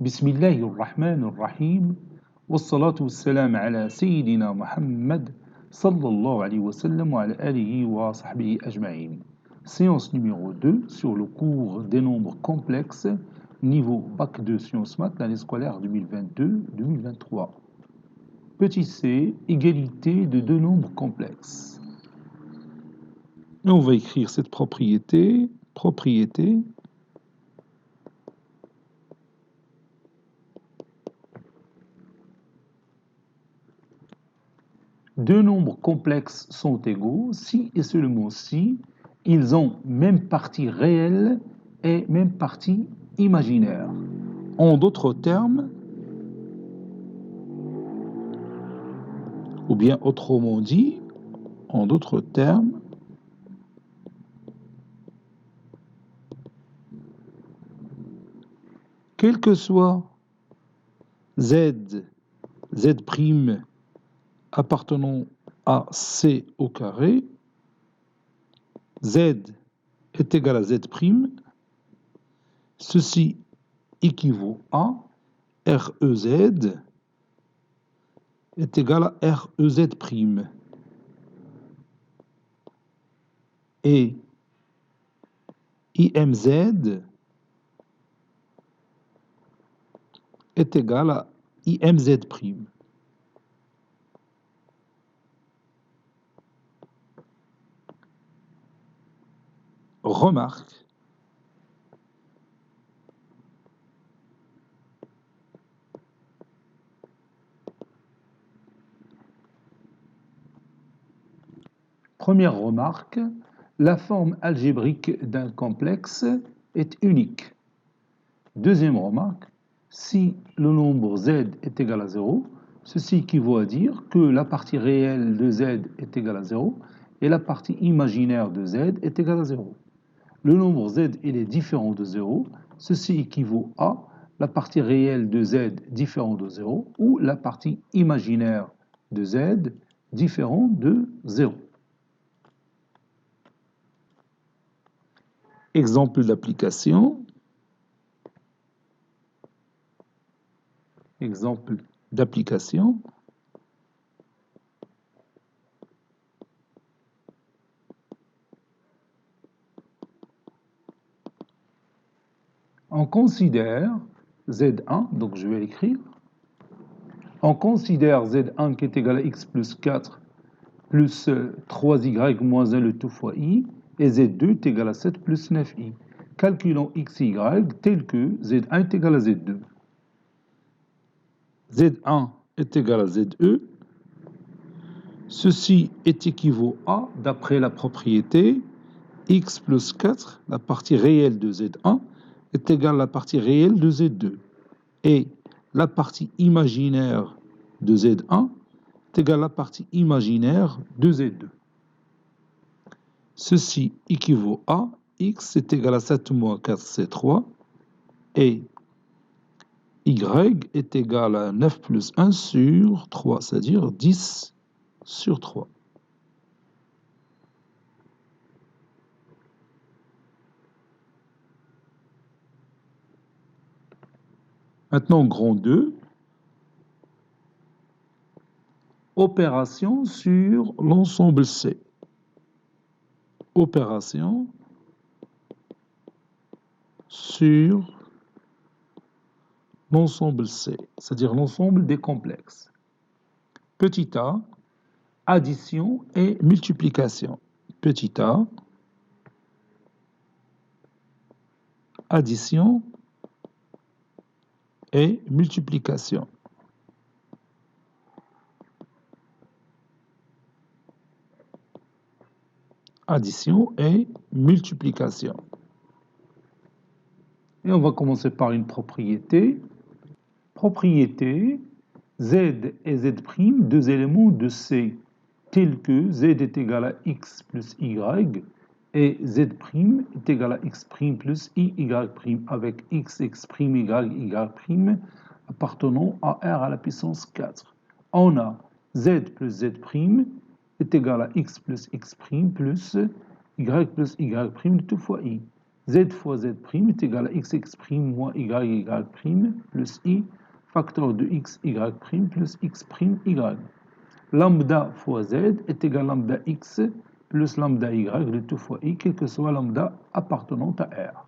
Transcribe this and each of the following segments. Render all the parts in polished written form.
بسم الله الرحمن الرحيم والصلاة والسلام على سيدنا محمد صلى الله عليه وسلم وعلى آله وصحبه أجمعين. Séance numéro 2 sur le cours des nombres complexes, niveau Bac 2 Sciences Maths, l'année scolaire 2022-2023. Petit c, égalité de deux nombres complexes. Et on va écrire cette propriété. Deux nombres complexes sont égaux si et seulement si ils ont même partie réelle et même partie imaginaire. En d'autres termes, ou bien autrement dit, en d'autres termes, quel que soit z appartenant à C au carré, Z est égal à Z', ceci équivaut à REZ est égal à REZ'. Et IMZ est égal à IMZ'. Remarque, première remarque, la forme algébrique d'un complexe est unique. Deuxième remarque, si le nombre z est égal à 0, ceci équivaut à dire que la partie réelle de z est égale à 0 et la partie imaginaire de z est égale à 0. Le nombre z il est différent de 0, ceci équivaut à la partie réelle de z différente de 0 ou la partie imaginaire de z différente de 0. Exemple d'application. Exemple d'application. On considère Z1, donc je vais l'écrire. On considère Z1 qui est égal à x plus 4 plus 3y moins 1 le tout fois i, et Z2 est égal à 7 plus 9i. Calculons x et y tel que Z1 est égal à Z2. Z1 est égal à ZE. Ceci est équivaut à, d'après la propriété, x plus 4, la partie réelle de Z1, est égale à la partie réelle de Z2. Et la partie imaginaire de Z1 est égale à la partie imaginaire de Z2. Ceci équivaut à x est égal à 7 moins 4, c'est 3, et y est égal à 9 plus 1 sur 3, c'est-à-dire 10 sur 3. Maintenant, grand 2, opération sur l'ensemble C. Opération sur l'ensemble C, c'est-à-dire l'ensemble des complexes. Petit a, addition et multiplication. Petit a, addition et multiplication. Addition et multiplication. Et on va commencer par une propriété. Propriété, z et z', deux éléments de C, tels que z est égal à x plus y et z' est égal à x' plus y', avec x, x', y', y' appartenant à r à la puissance 4. On a z plus z' est égal à x plus x' plus y plus y' de tout fois i. Z fois Z' est égal à XX' moins Y plus I, facteur de X, Y' plus X', Y. Lambda fois Z est égal à lambda X plus lambda Y de tout fois I, quel que soit lambda appartenant à R.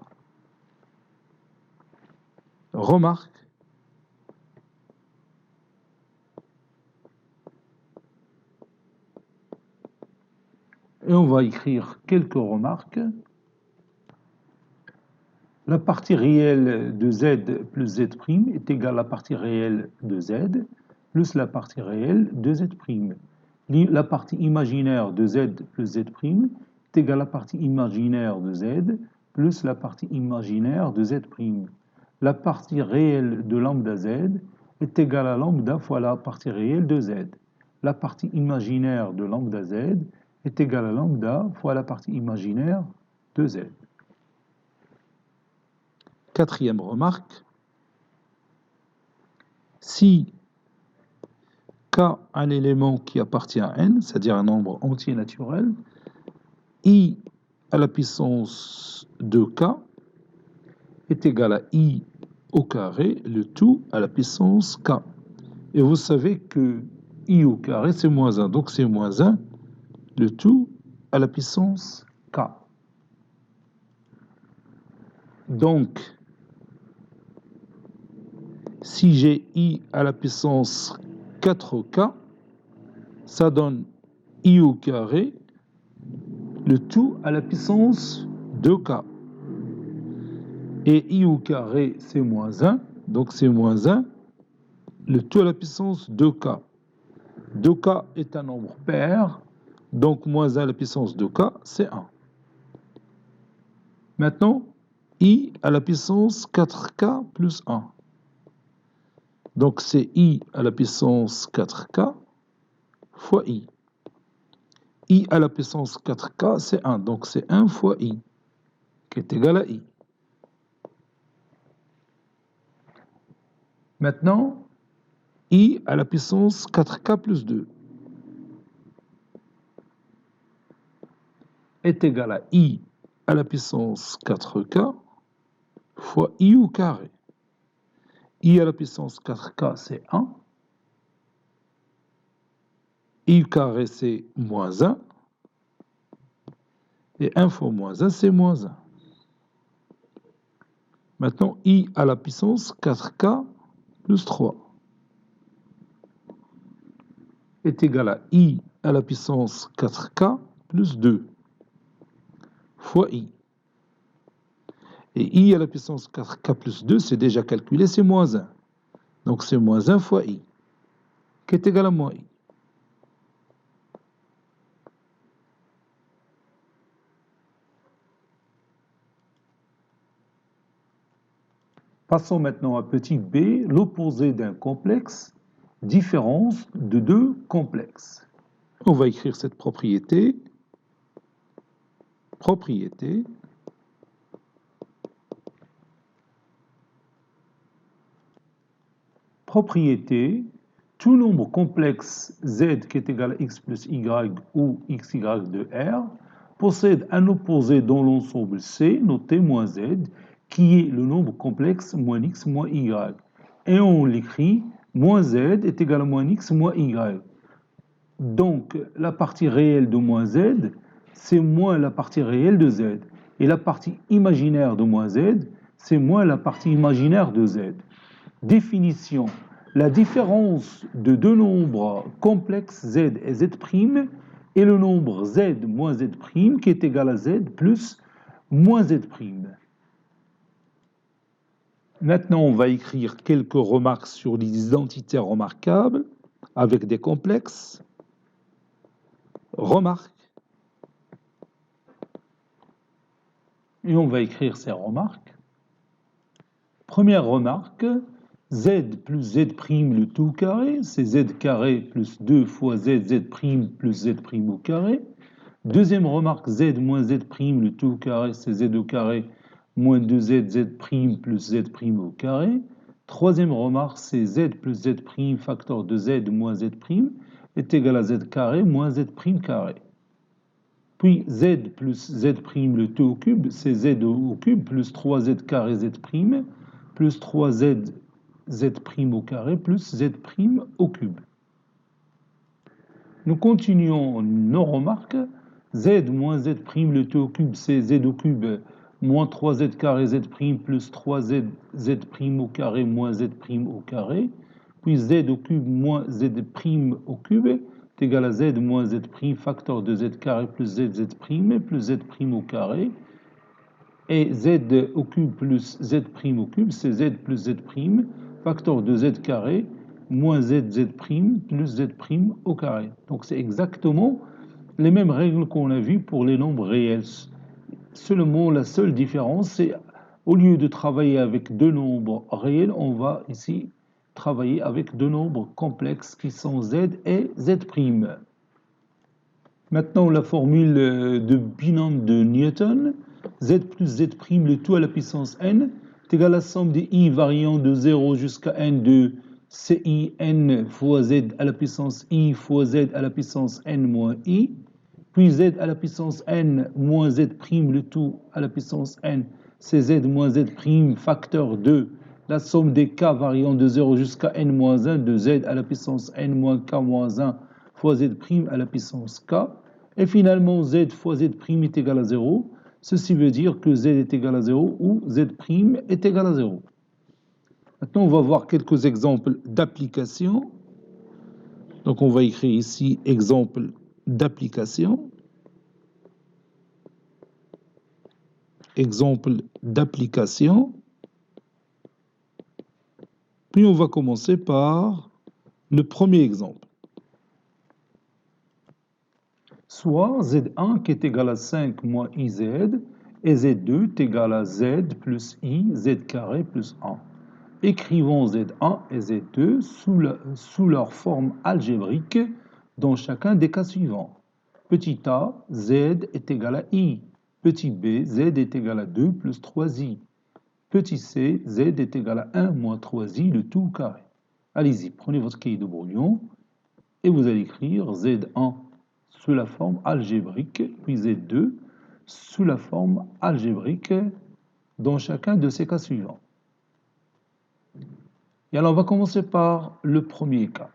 Remarque. Et on va écrire quelques remarques. La partie réelle de Z plus Z' est égale à la partie réelle de Z plus la partie réelle de Z'. La partie imaginaire de Z plus Z' est égale à la partie imaginaire de Z plus la partie imaginaire de Z'. La partie réelle de lambda Z est égale à lambda fois la partie réelle de Z. La partie imaginaire de lambda Z est égale à lambda fois la partie imaginaire de Z. Quatrième remarque, si K a un élément qui appartient à N, c'est-à-dire un nombre entier naturel, I à la puissance de K est égal à I au carré, le tout à la puissance K. Et vous savez que I au carré, c'est moins 1, donc c'est moins 1, le tout à la puissance K. Donc, si j'ai I à la puissance 4K, ça donne I au carré, le tout à la puissance 2K. Et I au carré, c'est moins 1, donc c'est moins 1, le tout à la puissance 2K. 2K est un nombre pair, donc moins 1 à la puissance 2K, c'est 1. Maintenant, I à la puissance 4K plus 1. Donc c'est I à la puissance 4K fois I. I à la puissance 4K, c'est 1. Donc c'est 1 fois I, qui est égal à I. Maintenant, I à la puissance 4K plus 2 est égal à I à la puissance 4K fois I au carré. I à la puissance 4K, c'est 1. I au carré, c'est moins 1. Et 1 fois moins 1, c'est moins 1. Maintenant, I à la puissance 4K plus 3 est égal à I à la puissance 4K plus 2 fois I. Et I à la puissance 4K plus 2, c'est déjà calculé, c'est moins 1. Donc c'est moins 1 fois I, qui est égal à moins I. Passons maintenant à petit b, l'opposé d'un complexe, différence de deux complexes. On va écrire cette propriété. Propriété, tout nombre complexe Z qui est égal à x plus y ou xy de R possède un opposé dans l'ensemble C, noté moins Z, qui est le nombre complexe moins x moins y. Et on l'écrit, moins Z est égal à moins x moins y. Donc, la partie réelle de moins Z, c'est moins la partie réelle de Z. Et la partie imaginaire de moins Z, c'est moins la partie imaginaire de Z. Définition. La différence de deux nombres complexes Z et Z' est le nombre Z moins Z' qui est égal à Z plus moins Z'. Maintenant, on va écrire quelques remarques sur les identités remarquables avec des complexes. Remarque. Et on va écrire ces remarques. Première remarque, Z plus Z' le tout carré, c'est Z carré plus 2 fois Z, Z' plus Z' au carré. Deuxième remarque, Z moins Z' le tout carré, c'est Z au carré moins 2Z, Z' plus Z' au carré. Troisième remarque, c'est Z plus Z' facteur de Z moins Z' est égal à Z carré moins Z' carré. Puis z plus z' le tout au cube, c'est z au cube, plus 3z carré z', plus 3z z' au carré, plus z' au cube. Nous continuons nos remarques. Z moins z' le tout au cube, c'est z au cube moins 3z carré z' plus 3z z' au carré moins z' au carré. Puis z au cube moins z' au cube est égal à z moins z' facteur de z carré plus z plus z' au carré. Et z au cube plus z' au cube, c'est z plus z' facteur de z carré moins z plus z' au carré. Donc c'est exactement les mêmes règles qu'on a vues pour les nombres réels. Seulement, la seule différence, c'est au lieu de travailler avec deux nombres réels, on va ici travailler avec deux nombres complexes qui sont z et z'. Maintenant, la formule de binôme de Newton, z plus z' le tout à la puissance n, est égal à la somme des i variant de 0 jusqu'à n de ci n fois z à la puissance i fois z à la puissance n moins i, puis z à la puissance n moins z' le tout à la puissance n, c'est z moins z' facteur de la somme des k variant de 0 jusqu'à n moins 1 de z à la puissance n moins k moins 1 fois z' à la puissance k. Et finalement, z fois z' est égal à 0. Ceci veut dire que z est égal à 0 ou z' est égal à 0. Maintenant, on va voir quelques exemples d'application. Donc, on va écrire ici exemple d'application. Exemple d'application. Puis, on va commencer par le premier exemple. Soit Z1 qui est égal à 5 moins IZ et Z2 est égal à Z plus I, Z carré plus 1. Écrivons Z1 et Z2 sous leur forme algébrique dans chacun des cas suivants. Petit a, Z est égal à I. Petit b, Z est égal à 2 plus 3i. Petit c, Z est égal à 1 moins 3i, le tout carré. Allez-y, prenez votre cahier de brouillon et vous allez écrire Z1 sous la forme algébrique, puis Z2 sous la forme algébrique dans chacun de ces cas suivants. Et alors, on va commencer par le premier cas.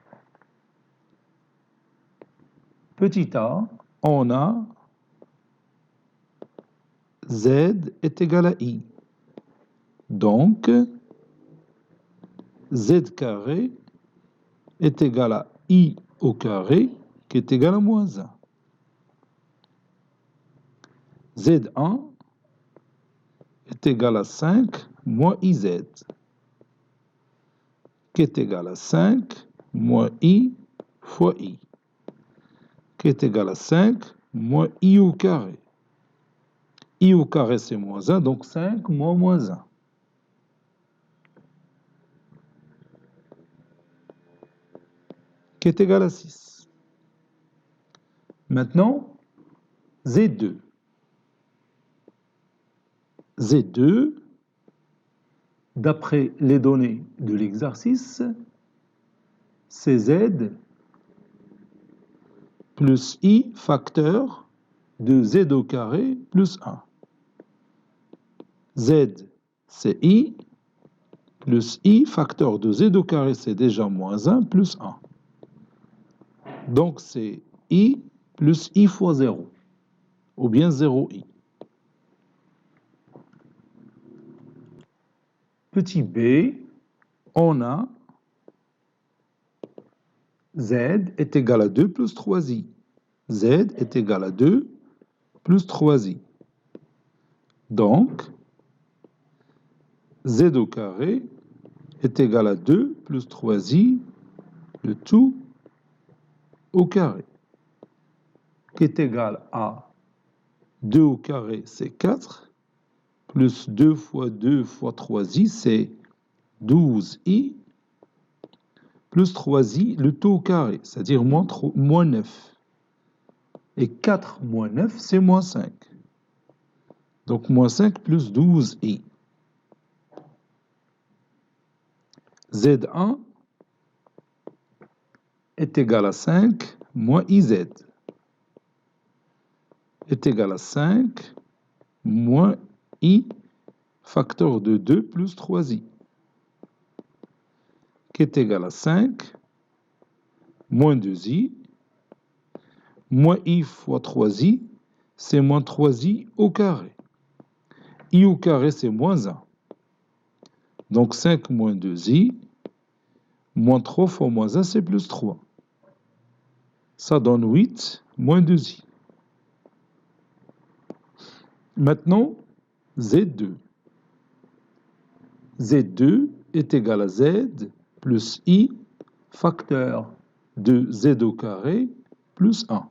Petit a, on a Z est égal à I. Donc, Z carré est égal à I au carré qui est égal à moins 1. Z1 est égal à 5 moins IZ, qui est égal à 5 moins I fois I, qui est égal à 5 moins I au carré. I au carré, c'est moins 1, donc 5 moins 1. Qui est égal à 6. Maintenant, Z2. Z2, d'après les données de l'exercice, c'est Z plus I facteur de Z au carré plus 1. Z, c'est I, plus I facteur de Z au carré, c'est déjà moins 1, plus 1. Donc, c'est I plus I fois 0, ou bien 0I. Petit b, on a Z est égal à 2 plus 3i. Z est égal à 2 plus 3i. Donc, Z au carré est égal à 2 plus 3i, le tout au carré, qui est égal à 2 au carré, c'est 4, plus 2 fois 2 fois 3i, c'est 12i, plus 3i, le tout au carré, c'est-à-dire moins 9. Et 4 moins 9, c'est moins 5. Donc, moins 5 plus 12i. Z1 est égal à 5 moins IZ. est égal à 5 moins i facteur de 2 plus 3i, qui est égal à 5 moins 2i, moins i fois 3i, c'est moins 3i au carré. I au carré, c'est moins 1. Donc 5 moins 2i, moins 3 fois moins 1, c'est plus 3. Ça donne 8 moins 2i. Maintenant, Z2. Z2 est égal à Z plus I facteur de Z au carré plus 1.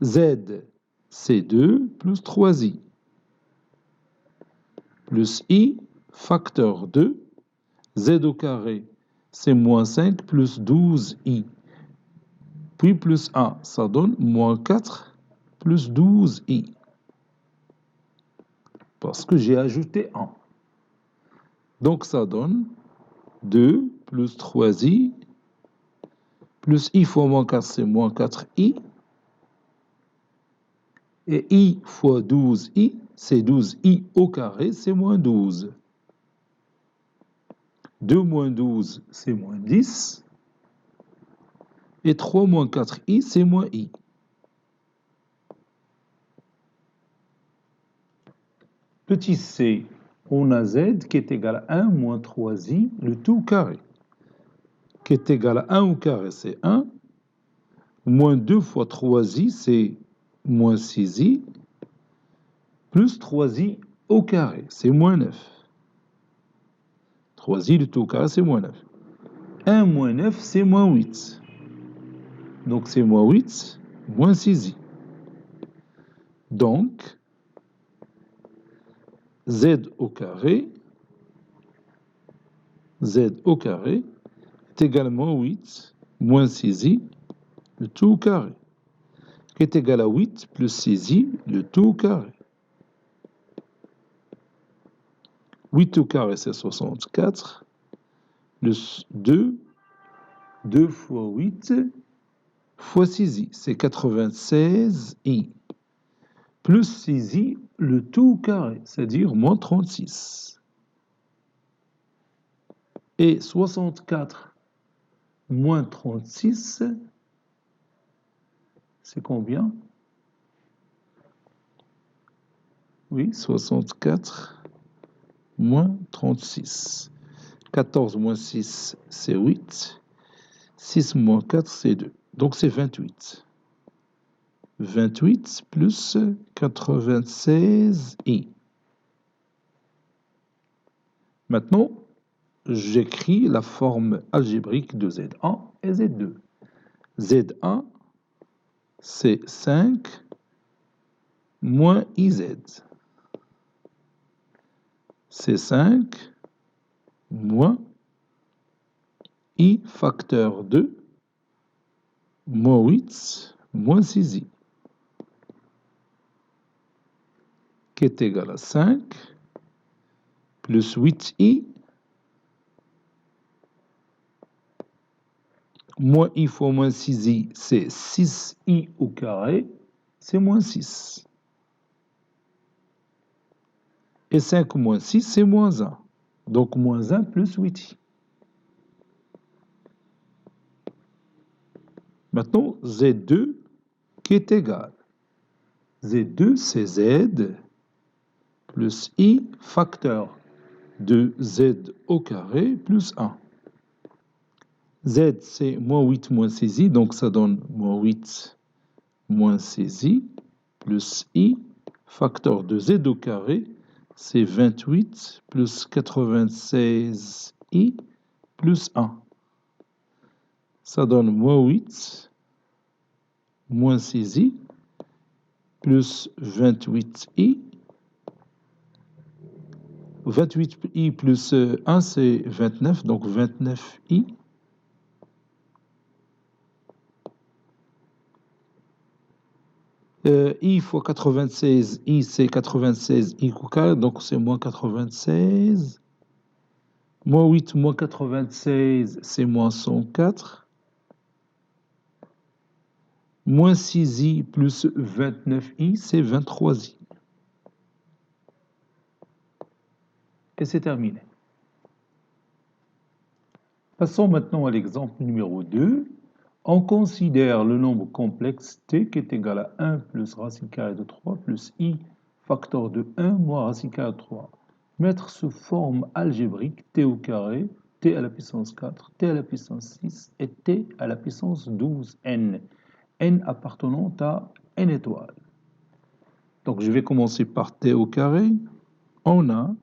Z, c'est 2 plus 3i plus I facteur de Z au carré, c'est moins 5 plus 12i. Puis plus 1, ça donne moins 4 plus 12i. Parce que j'ai ajouté 1. Donc ça donne 2 plus 3i plus i fois moins 4, c'est moins 4i. Et i fois 12i, c'est 12i au carré, c'est moins 12. 2 moins 12, c'est moins 10. Et 3 moins 4i, c'est moins i. Petit c, on a z qui est égal à 1 moins 3i, le tout carré. Qui est égal à 1 au carré, c'est 1. Moins 2 fois 3i, c'est moins 6i. Plus 3i au carré, c'est moins 9. 3i, le tout au carré, c'est moins 9. 1 moins 9, c'est moins 8. Donc c'est moins 8, moins 6i. Donc, z au carré est également 8 moins 6i, le tout au carré, qui est égal à 8 plus 6i, le tout au carré. 8 au carré, c'est 64. Le 2 fois 8 fois 6i, c'est 96i. Plus 6i, le tout au carré, c'est-à-dire moins 36. Et 64 moins 36, c'est combien? Oui, 64 moins 36. 14 moins 6, c'est 8. 6 moins 4, c'est 2. Donc c'est 28. 28 plus 96i. Maintenant, j'écris la forme algébrique de Z1 et Z2. Z1, c'est 5 moins IZ. C'est 5 moins I facteur 2 moins 8 moins 6i, qui est égal à 5 plus 8i moins i fois moins 6i, c'est 6i au carré, c'est moins 6. Et 5 moins 6, c'est moins 1. Donc moins 1 plus 8i. Maintenant, Z2 qui est égal. Z2, c'est Z plus I facteur de Z au carré plus 1. Z, c'est moins 8 moins 6i, donc ça donne moins 8 moins 6i plus I facteur de Z au carré, c'est 28 plus 96i plus 1. Ça donne moins 8 moins 6i plus 28i. 28i plus 1, c'est 29, donc 29i. I fois 96, i c'est 96 i au carré, donc c'est moins 96. Moins 8 moins 96, c'est moins 104. Moins 6i plus 29i, c'est 23i. Et c'est terminé. Passons maintenant à l'exemple numéro 2. On considère le nombre complexe t qui est égal à 1 plus racine carrée de 3 plus i facteur de 1 moins racine carrée de 3. Mettre sous forme algébrique t au carré, t à la puissance 4, t à la puissance 6 et t à la puissance 12 n. N appartenant à n étoiles. Donc je vais commencer par t au carré. On a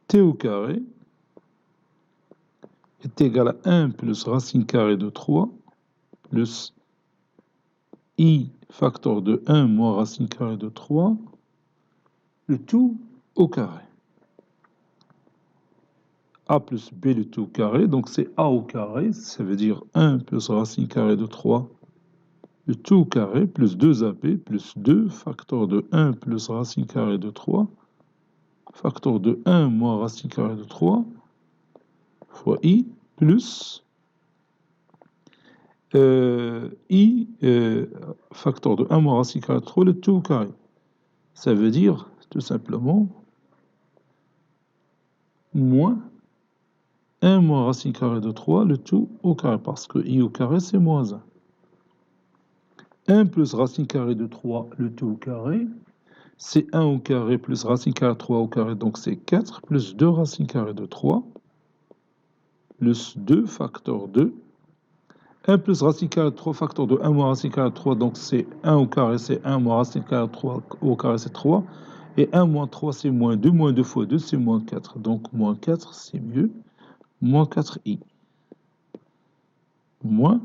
t au carré est égal à 1 plus racine carrée de 3 plus i facteur de 1 moins racine carrée de 3, le tout au carré. A plus b le tout au carré, donc c'est a au carré, ça veut dire 1 plus racine carrée de 3, le tout au carré, plus 2ab, plus 2 facteur de 1 plus racine carrée de 3, facteur de 1 moins racine carrée de 3, fois i, plus i facteur de 1 moins racine carrée de 3, le tout au carré. Ça veut dire tout simplement moins 1 moins racine carrée de 3, le tout au carré, parce que i au carré, c'est moins 1. 1 plus racine carrée de 3, le tout au carré, c'est 1 au carré plus racine carrée de 3 au carré, donc c'est 4, plus 2 racine carrée de 3, plus 2 facteur 2. 1 plus racine carrée de 3 facteur de 1 moins racine carrée de 3, donc c'est 1 au carré, c'est 1 moins racine carrée de 3 au carré, c'est 3. Et 1 moins 3, c'est moins 2. Moins 2 fois 2, c'est moins 4. Donc moins 4, c'est mieux. Moins 4i. Moins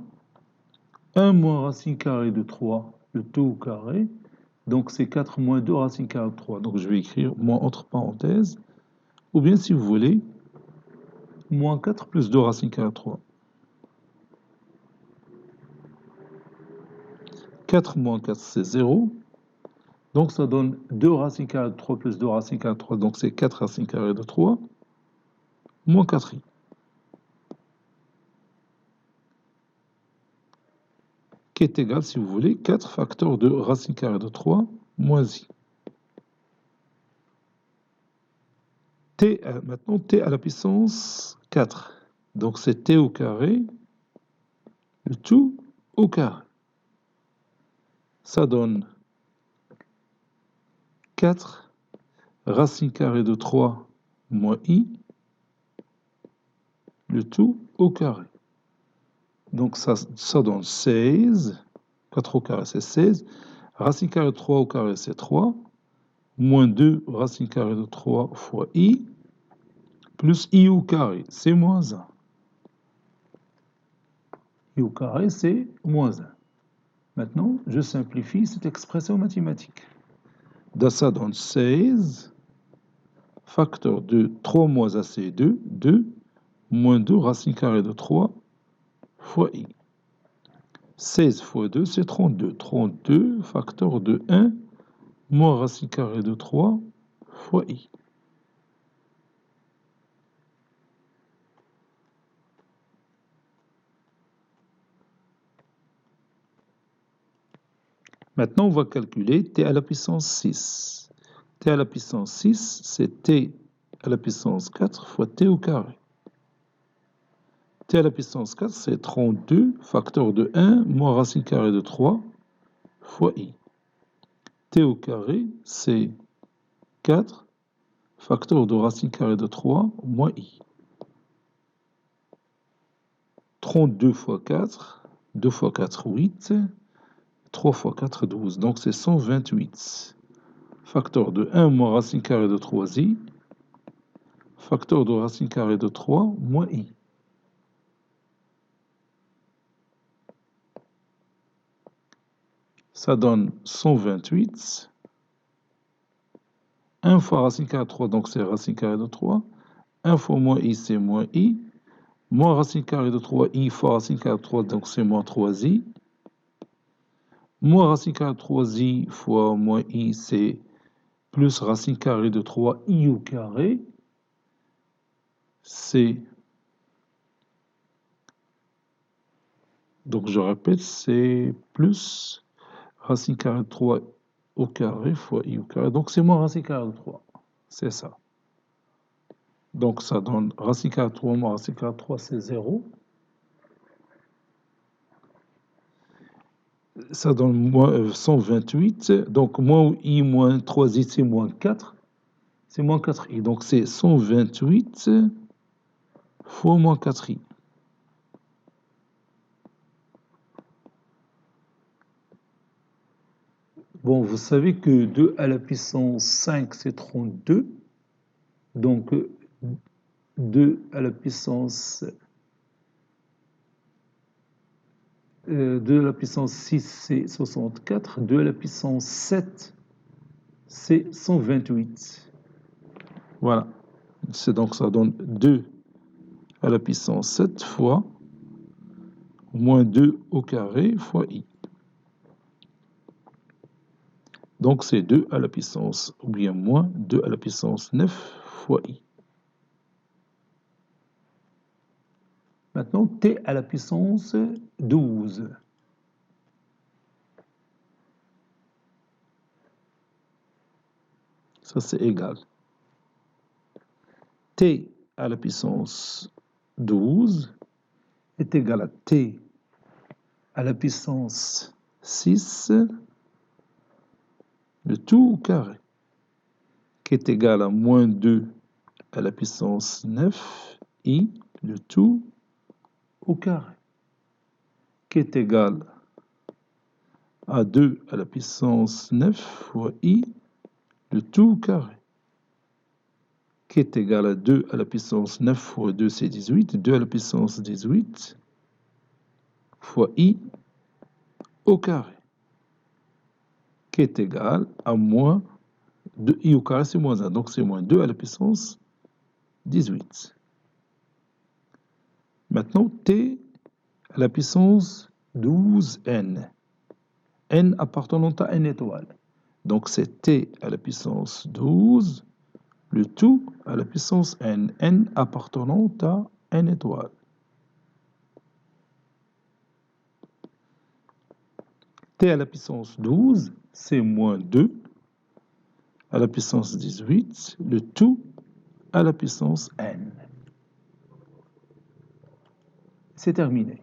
1 moins racine carrée de 3, le tout au carré. Donc c'est 4 moins 2 racine carrée de 3. Donc je vais écrire moins entre parenthèses. Ou bien si vous voulez, moins 4 plus 2 racine carrée de 3. 4 moins 4, c'est 0. Donc ça donne 2 racine carrée de 3 plus 2 racine carrée de 3. Donc c'est 4 racine carrée de 3. Moins 4i. Qui est égal, si vous voulez, 4 facteurs de racine carrée de 3 moins i. Maintenant, t à la puissance 4. Donc c'est t au carré, le tout au carré. Ça donne 4 racine carrée de 3 moins i, le tout au carré. Donc ça donne 16. 4 au carré, c'est 16. Racine carrée de 3 au carré, c'est 3. Moins 2 racine carrée de 3 fois i, plus i au carré, c'est moins 1. I au carré, c'est moins 1. Maintenant, je simplifie cette expression mathématique. Ça donne 16, facteur de 3 moins a, c'est 2, 2, moins 2 racine carrée de 3 fois i. 16 fois 2, c'est 32. 32, facteur de 1, moins racine carrée de 3 fois i. Maintenant, on va calculer t à la puissance 6. T à la puissance 6, c'est t à la puissance 4 fois t au carré. T à la puissance 4, c'est 32, facteur de 1, moins racine carrée de 3 fois i. T au carré, c'est 4, facteur de racine carrée de 3 moins i. 32 fois 4, 2 fois 4, 8, 3 fois 4, 12. Donc c'est 128. Facteur de 1 moins racine carrée de 3i, facteur de racine carrée de 3 moins i. Ça donne 128. 1 fois racine carrée de 3, donc c'est racine carrée de 3. 1 fois moins i, c'est moins i. Moins racine carrée de 3i fois racine carrée de 3, donc c'est moins 3i. Moins racine carrée de 3i fois moins i, c'est plus racine carrée de 3i au carré. C'est Donc je répète, c'est plus racine carrée de 3 au carré fois i au carré. Donc c'est moins racine carrée de 3. C'est ça. Donc ça donne racine carrée de 3 moins racine carrée de 3, c'est 0. Ça donne moins 128. Donc moins i moins 3i, c'est moins 4. C'est moins 4i. Donc c'est 128 fois moins 4i. Bon, vous savez que 2 à la puissance 5, c'est 32. Donc 2 à la puissance 2 à la puissance 6, c'est 64. 2 à la puissance 7, c'est 128. Voilà. Donc ça donne 2 à la puissance 7 fois moins 2 au carré fois i. Donc c'est 2 à la puissance, ou bien moins 2 à la puissance 9 fois i. Maintenant, t à la puissance 12. Ça, c'est égal. T à la puissance 12 est égal à t à la puissance 6, le tout au carré, qui est égal à moins 2 à la puissance 9, i, le tout au carré, qui est égal à 2 à la puissance 9 fois i, le tout au carré, qui est égal à 2 à la puissance 9 fois 2, c'est 18, 2 à la puissance 18 fois i au carré, qui est égal à moins 2, i au carré, c'est moins 1, donc c'est moins 2 à la puissance 18. Maintenant, t à la puissance 12n, n appartenant à n étoile. Donc c'est t à la puissance 12, le tout à la puissance n, n appartenant à n étoile. T à la puissance 12, c'est moins 2 à la puissance 18, le tout à la puissance n. C'est terminé.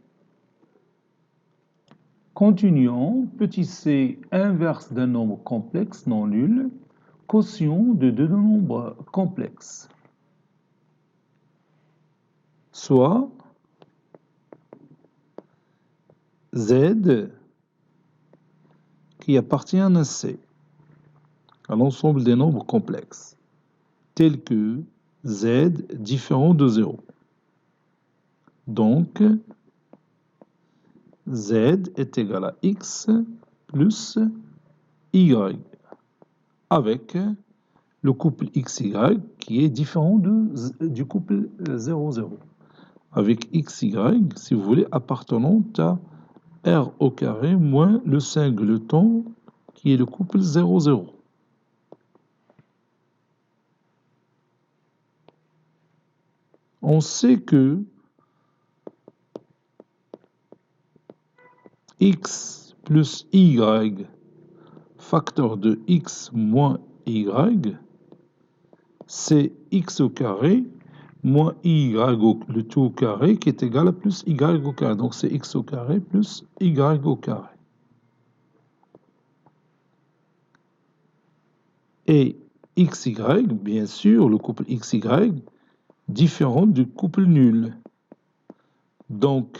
Continuons. Petit c, inverse d'un nombre complexe non nul, quotient de deux nombres complexes. Soit z qui appartient à un c, à l'ensemble des nombres complexes, tels que z différent de 0. Donc, z est égal à x plus y, avec le couple xy qui est différent du couple 0, 0. Avec xy, si vous voulez, appartenant à r au carré moins le singleton qui est le couple 0, 0. On sait que x plus y facteur de x moins y, c'est x au carré moins y le tout au carré qui est égal à plus y au carré. Donc c'est x au carré plus y au carré. Et xy, bien sûr, le couple xy, différent du couple nul. Donc,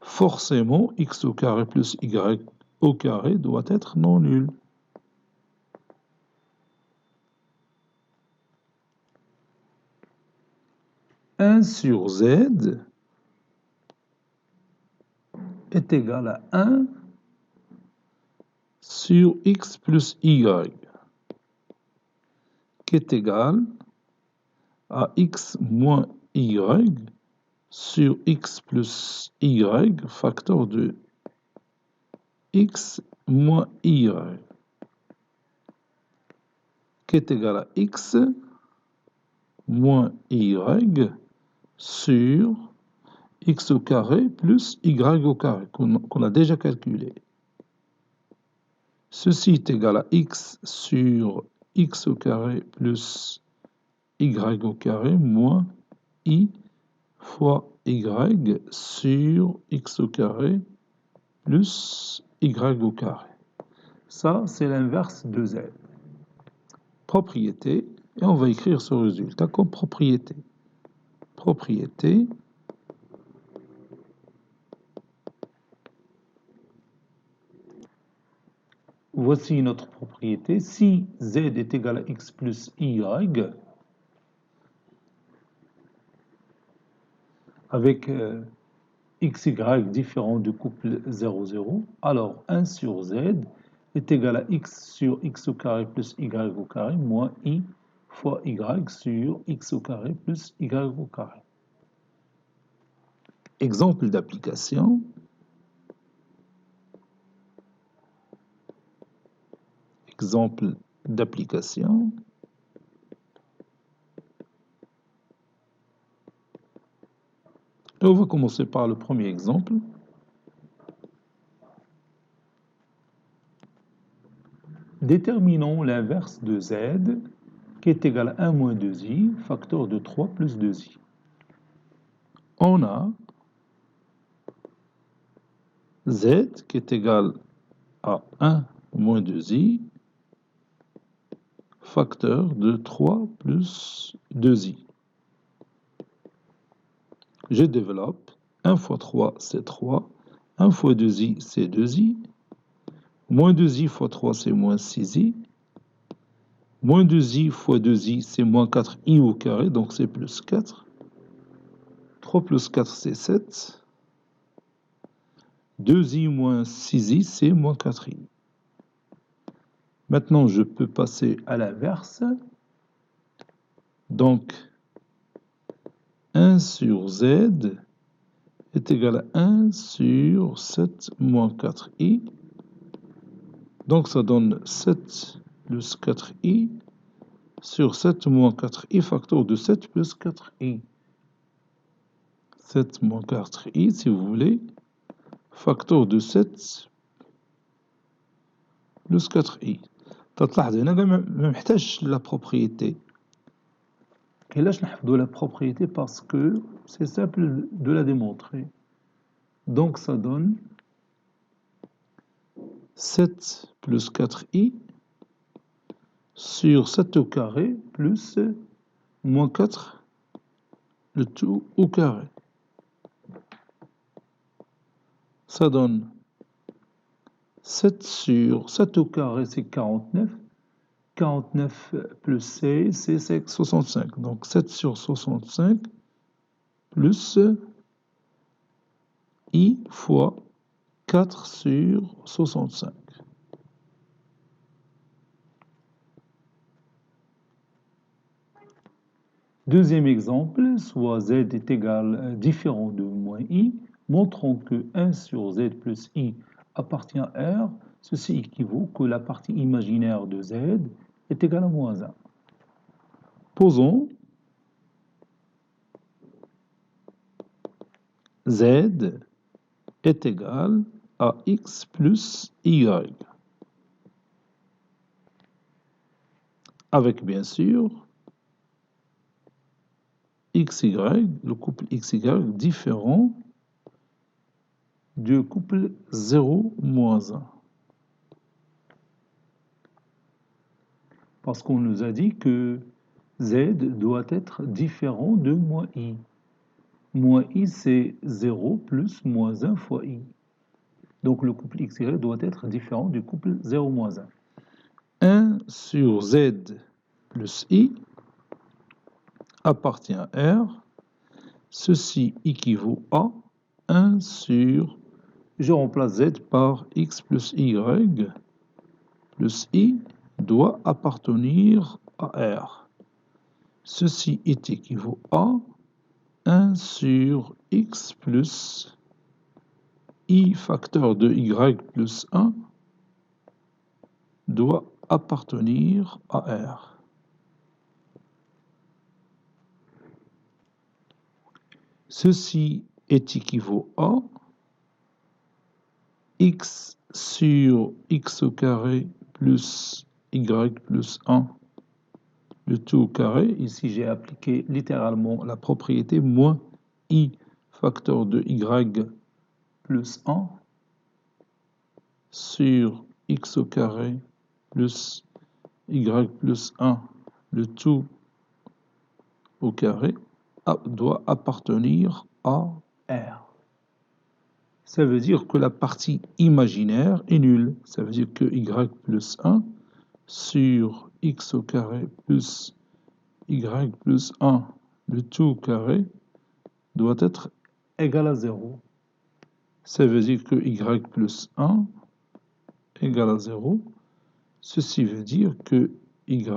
forcément, x au carré plus y au carré doit être non nul. Un sur z est égal à 1 sur x plus y, qui est égal à x moins y sur x plus y facteur de x moins y, qui est égal à x moins y sur x au carré plus y au carré, qu'on a déjà calculé. Ceci est égal à x sur x au carré plus y au carré moins i fois y sur x au carré plus y au carré. Ça, c'est l'inverse de z. Propriété, et on va écrire ce résultat comme propriété. Propriété voici notre propriété. Si z est égal à x plus y, avec x, y différent du couple 0, 0, alors 1 sur z est égal à x sur x au carré plus y au carré moins i fois y sur x au carré plus y au carré. Exemple d'application. Exemple d'application. Et on va commencer par le premier exemple. Déterminons l'inverse de z qui est égal à 1 moins 2i, facteur de 3 plus 2i. On a z qui est égal à 1 moins 2i, facteur de 3 plus 2i. Je développe. 1 fois 3, c'est 3. 1 fois 2i, c'est 2i. Moins 2i fois 3, c'est moins 6i. Moins 2i fois 2i, c'est moins 4i au carré, donc c'est plus 4. 3 plus 4, c'est 7. 2i moins 6i, c'est moins 4i. Maintenant, je peux passer à l'inverse. Donc, 1 sur z est égal à 1 sur 7 moins 4i. Donc, ça donne 7 plus 4i sur 7 moins 4i, facteur de 7 plus 4i. 7 moins 4i, si vous voulez, facteur de 7 plus 4i. تلاحظ هنا ما محتاجش la propriété. علاش نحفظوا la propriété? Parce que c'est simple de la démontrer. Donc ça donne 7 plus 4i sur 7 au carré plus moins 4, le tout au carré. Ça donne 7 sur 7 au carré, c'est 49. 49 plus 16, c'est 65. Donc 7 sur 65 plus i fois 4 sur 65. Deuxième exemple, soit z est égal différent de moins i, montrons que 1 sur z plus i appartient à R, ceci équivaut que la partie imaginaire de z est égale à moins 1. Posons z est égal à x plus y. Avec bien sûr xy, le couple xy différent du couple 0, moins 1. Parce qu'on nous a dit que z doit être différent de moins i. Moins i, c'est 0 plus moins 1 fois i. Donc le couple xy doit être différent du couple 0, moins 1. 1 sur z plus i appartient à R. Ceci équivaut à 1 sur, je remplace z par x plus y, plus i doit appartenir à R. Ceci est équivaut à 1 sur x plus i facteur de y plus 1 doit appartenir à R. Ceci est équivaut à x sur x au carré plus y plus 1, le tout au carré. Ici, j'ai appliqué littéralement la propriété moins i facteur de y plus 1 sur x au carré plus y plus 1, le tout au carré, doit appartenir à R. Ça veut dire que la partie imaginaire est nulle. Ça veut dire que y plus 1 sur x au carré plus y plus 1, le tout au carré, doit être égal à 0. Ça veut dire que y plus 1 égale à 0. Ceci veut dire que y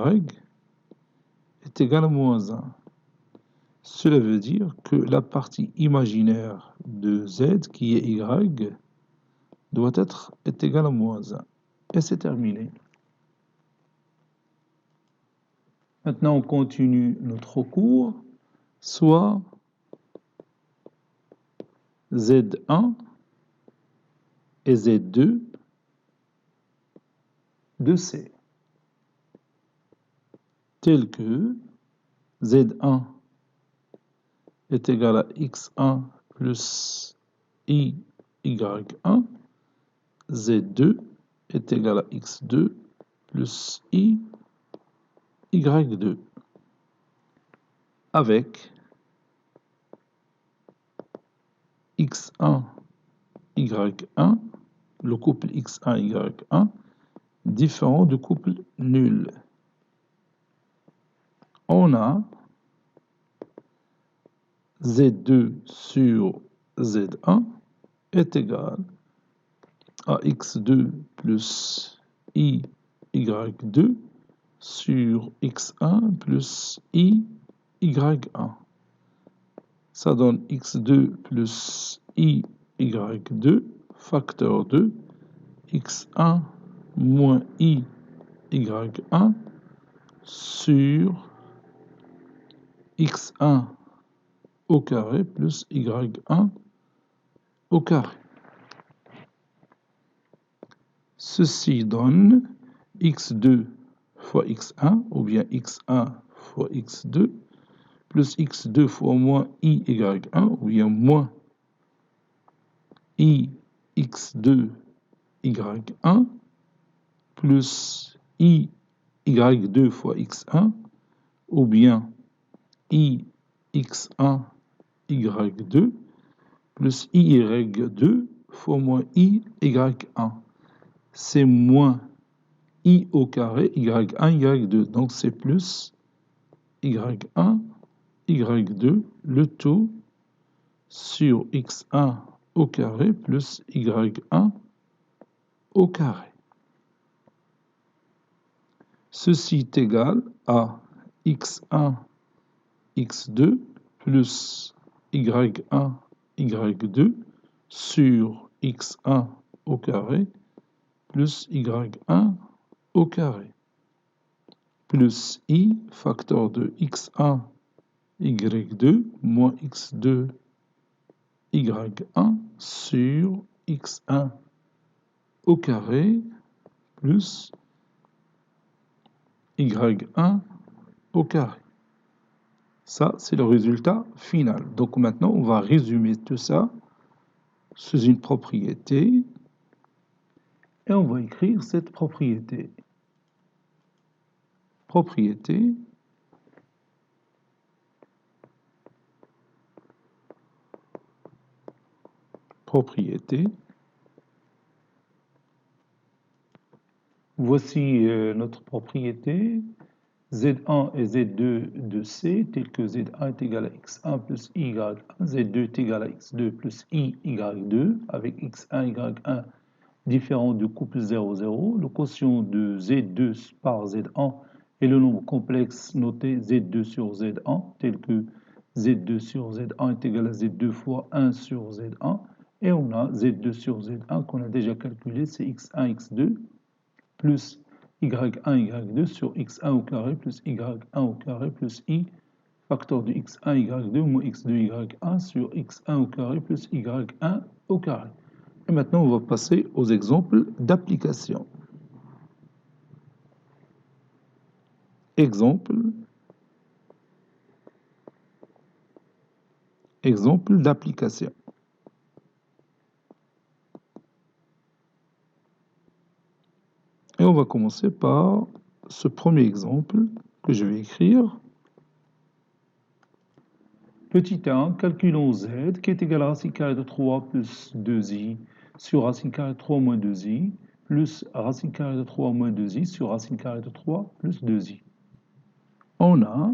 est égal à moins 1. Cela veut dire que la partie imaginaire de z, qui est y, est égale à moins 1. Et c'est terminé. Maintenant, on continue notre cours. Soit Z1 et Z2 de C, tel que Z1 est égal à x1 plus i y1, Z2 est égal à x2 plus i y2, avec x1 y1, le couple x1 y1, différent du couple nul. On a Z2 sur Z1 est égal à x2 plus i y2 sur x1 plus i y1. Ça donne x2 plus i y2 facteur de x1 moins i y1 sur x1 au carré plus y1 au carré. Ceci donne x2 fois x1 ou bien x1 fois x2 plus x2 fois moins i y1 ou bien moins i x2 y1 plus i y2 fois x1 ou bien i x1 y2 plus i y2 fois moins i y1. C'est moins i au carré y1 y2. Donc c'est plus y1 y2, le tout sur x1 au carré plus y1 au carré. Ceci est égal à x1 x2 plus y1 y2 sur x1 au carré plus y1 au carré plus i facteur de x1 y2 moins x2 y1 sur x1 au carré plus y1 au carré. Ça, c'est le résultat final. Donc maintenant, on va résumer tout ça sous une propriété et on va écrire cette propriété. Propriété Voici notre propriété. Z1 et Z2 de C, tel que Z1 est égal à X1 plus Y1, Z2 est égal à X2 plus I, Y2, avec X1, Y1 différent du couple 0, 0. Le quotient de Z2 par Z1 est le nombre complexe noté Z2 sur Z1, tel que Z2 sur Z1 est égal à Z2 fois 1 sur Z1. Et on a Z2 sur Z1 qu'on a déjà calculé, c'est X1, X2, plus y1, y2 sur x1 au carré plus y1 au carré plus i facteur de x1, y2 moins x2, y1 sur x1 au carré plus y1 au carré. Et maintenant, on va passer aux exemples d'application. Exemple d'application. Et on va commencer par ce premier exemple que je vais écrire. Petit 1, calculons z qui est égal à racine carrée de 3 plus 2i sur racine carrée de 3 moins 2i plus racine carrée de 3 moins 2i sur racine carrée de 3 plus 2i. On a,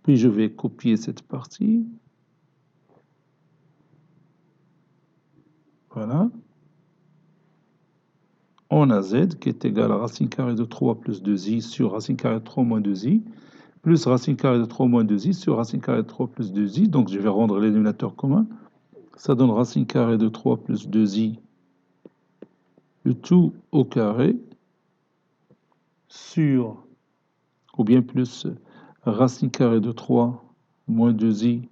puis je vais copier cette partie. Voilà. On a z qui est égal à racine carrée de 3 plus 2i sur racine carrée de 3 moins 2i plus racine carrée de 3 moins 2i sur racine carrée de 3 plus 2i. Donc je vais rendre les dénominateurs communs. Ça donne racine carrée de 3 plus 2i, le tout au carré, sur, ou bien plus racine carrée de 3 moins 2i,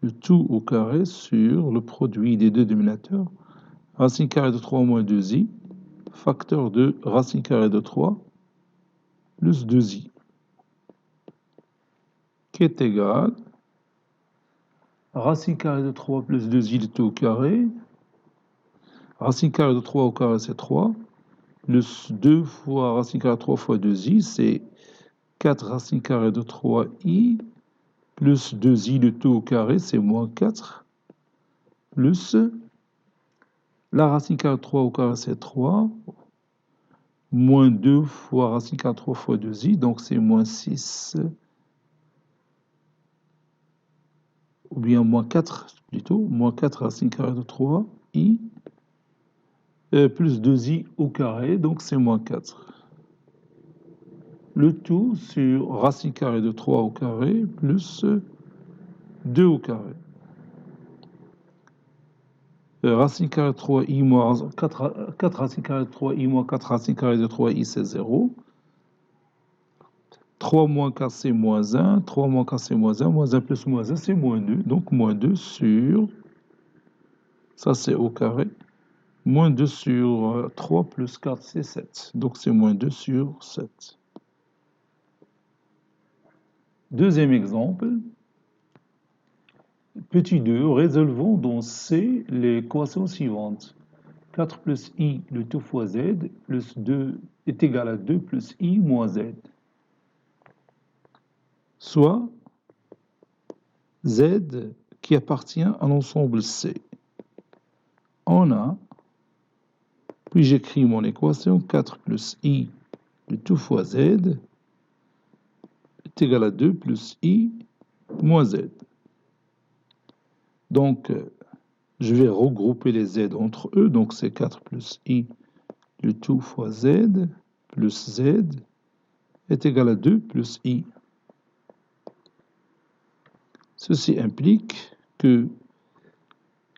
le tout au carré sur le produit des deux dénominateurs, racine carrée de 3 moins 2i, facteur de racine carrée de 3 plus 2i, qui est égal racine carrée de 3 plus 2i, le tout au carré, racine carrée de 3 au carré, c'est 3, plus 2 fois racine carrée de 3 fois 2i, c'est 4 racine carrée de 3i, plus 2i, le tout au carré, c'est moins 4, plus la racine carrée de 3 au carré, c'est 3, moins 2 fois racine carrée de 3 fois 2i, donc c'est moins 6, ou bien moins 4 plutôt, moins 4 racine carrée de 3i, plus 2i au carré, donc c'est moins 4. Le tout sur racine carrée de 3 au carré plus 2 au carré. Racine carrée de 3i moins 4 racine carrée de 3i moins 4 racine carrée de 3i, c'est 0. 3 moins 4, c'est moins 1. 3 moins 4, c'est moins 1. Moins 1 plus moins 1, c'est moins 2. Donc moins 2 sur, ça c'est au carré, moins 2 sur 3 plus 4, c'est 7. Donc c'est moins 2 sur 7. Deuxième exemple. Petit 2, résolvons dans C l'équation suivante. 4 plus i, le tout fois z, plus 2 est égal à 2 plus i moins z. Soit z qui appartient à l'ensemble C. On a, puis j'écris mon équation, 4 plus i, le tout fois z, est égal à 2 plus i moins z. Donc, je vais regrouper les z entre eux, donc c'est 4 plus i, le tout fois z, plus z, est égal à 2 plus i. Ceci implique que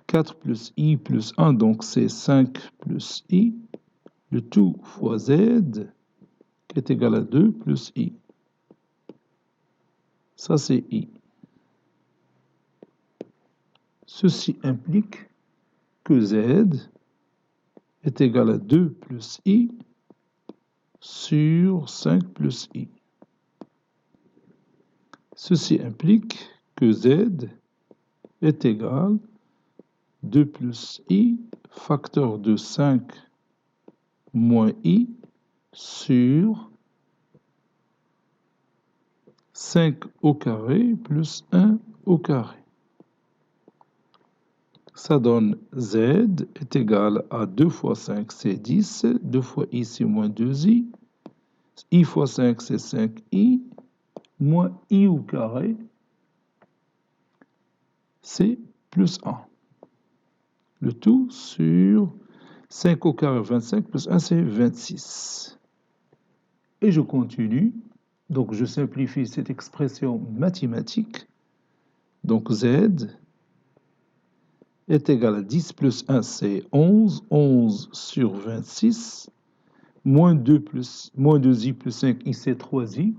4 plus i plus 1, donc c'est 5 plus i, le tout fois z, qui est égal à 2 plus i. Ça, c'est i. Ceci implique que z est égal à 2 plus i sur 5 plus i. Ceci implique que z est égal à 2 plus i, facteur de 5 moins i, sur 5 au carré plus 1 au carré. Ça donne z est égal à 2 fois 5, c'est 10. 2 fois i, c'est moins 2i. I fois 5, c'est 5i. Moins i au carré, c'est plus 1. Le tout sur 5 au carré, 25, plus 1, c'est 26. Et je continue. Donc, je simplifie cette expression mathématique. Donc, z est égal à 10 plus 1, c'est 11. 11 sur 26, moins 2 plus, moins 2i plus 5i, c'est 3i.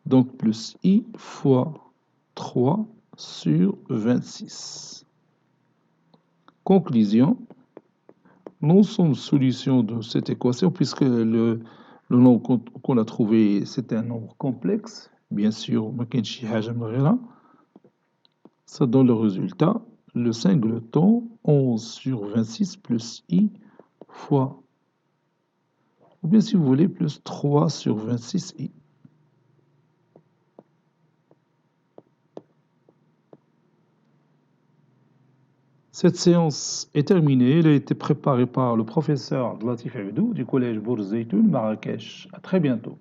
Donc plus i fois 3 sur 26. Conclusion, l'ensemble solution de cette équation, puisque le nombre qu'on a trouvé, c'est un nombre complexe, bien sûr, ça donne le résultat, le singleton 11 sur 26 plus i fois, ou bien si vous voulez, plus 3 sur 26i. Cette séance est terminée. Elle a été préparée par le professeur Latif Abdou du collège Bourz Zeytoun, Marrakech. À très bientôt.